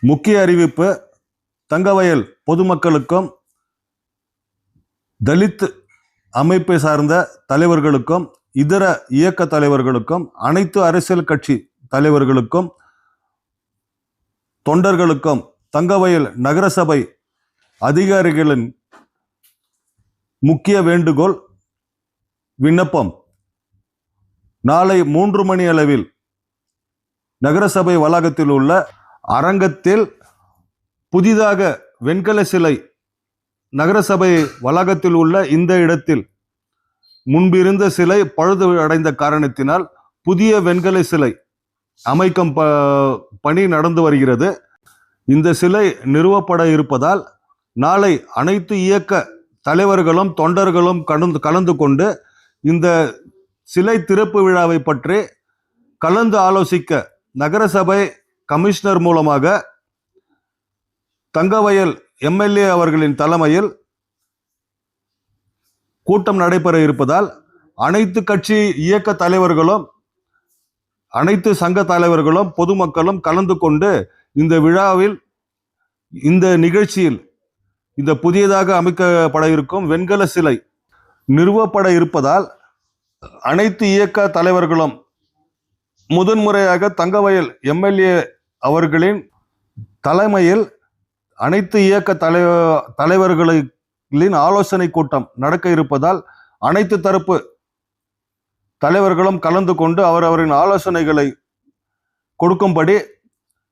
முக்கிய அறிவிப்பு. தங்கவயல் பொதுமக்களுக்கும் தலித் அமைப்பை சார்ந்த தலைவர்களுக்கும் இதர இயக்க தலைவர்களுக்கும் அனைத்து அரசியல் கட்சி தலைவர்களுக்கும் தொண்டர்களுக்கும் தங்கவயல் நகரசபை அதிகாரிகளின் முக்கிய வேண்டுகோள் விண்ணப்பம். நாளை 3 மணி அளவில் நகரசபை வளாகத்தில் உள்ள அரங்கத்தில் புதிதாக வெண்கல சிலை நகரசபை வளாகத்தில் உள்ள இந்த இடத்தில் முன்பிருந்த சிலை பழுது அடைந்த காரணத்தினால் புதிய வெண்கல சிலை அமைக்கும் பணி நடந்து வருகிறது. இந்த சிலை நிறுவப்பட இருப்பதால் நாளை அனைத்து இயக்க தலைவர்களும் தொண்டர்களும் கலந்து கொண்டு இந்த சிலை திறப்பு விழாவை பற்றி கலந்து ஆலோசிக்க நகரசபை கமிஷனர் மூலமாக தங்கவயல் எம்எல்ஏ அவர்களின் தலைமையில் கூட்டம் நடைபெற இருப்பதால் அனைத்து கட்சி இயக்க தலைவர்களும் அனைத்து சங்க தலைவர்களும் பொதுமக்களும் கலந்து கொண்டு இந்த விழாவில் இந்த நிகழ்ச்சியில் இந்த புதியதாக அமைக்கப்பட இருக்கும் வெண்கல சிலை நிறுவப்பட இருப்பதால் அனைத்து இயக்க தலைவர்களும் முதன்முறையாக தங்கவயல் எம்எல்ஏ அவர்களின் தலைமையில் அனைத்து இயக்க தலைவர்களின் ஆலோசனை கூட்டம் நடக்க இருப்பதால் அனைத்து தரப்பு தலைவர்களும் கலந்து கொண்டு அவரவரின் ஆலோசனைகளை கொடுக்கும்படி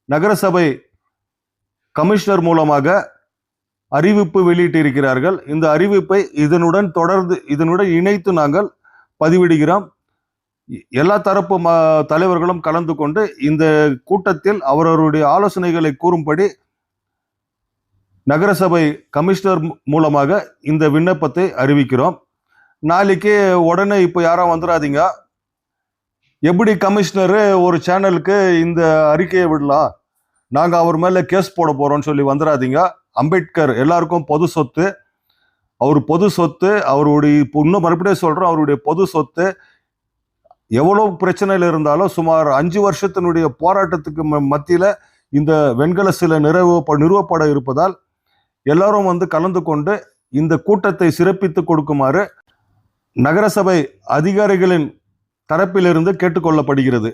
நகரசபை கமிஷனர் மூலமாக அறிவிப்பு வெளியிட்டிருக்கிறார்கள். இந்த அறிவிப்பை இதனுடன் இணைத்து நாங்கள் பதிவிடுகிறோம். எல்லா தரப்பு தலைவர்களும் கலந்து கொண்டு இந்த கூட்டத்தில் அவரவருடைய ஆலோசனைகளை கூறும்படி நகரசபை கமிஷனர் மூலமாக இந்த விண்ணப்பத்தை அறிவிக்கிறோம். நாளைக்கு உடனே இப்போ யாரும் வந்துடாதீங்க. எப்படி கமிஷனரு ஒரு சேனலுக்கு இந்த அறிக்கையை விடலாம், நாங்கள் அவர் மேலே கேஸ் போட போகிறோம்னு சொல்லி வந்துடாதீங்க. அம்பேத்கர் எல்லாருக்கும் பொது சொத்து. அவர் பொது சொத்து, அவருடைய இன்னும் மறுபடியும் சொல்கிறோம், அவருடைய பொது சொத்து. எவ்வளோ பிரச்சனையில் இருந்தாலும் சுமார் 5 வருஷத்தினுடைய போராட்டத்துக்கு மத்தியில் இந்த வெண்கல சிலை நிறுவப்பட இருப்பதால் எல்லாரும் கலந்து கொண்டு இந்த கூட்டத்தை சிறப்பித்து கொடுக்குமாறு நகரசபை அதிகாரிகளின் தரப்பிலிருந்து கேட்டுக்கொள்ளப்படுகிறது.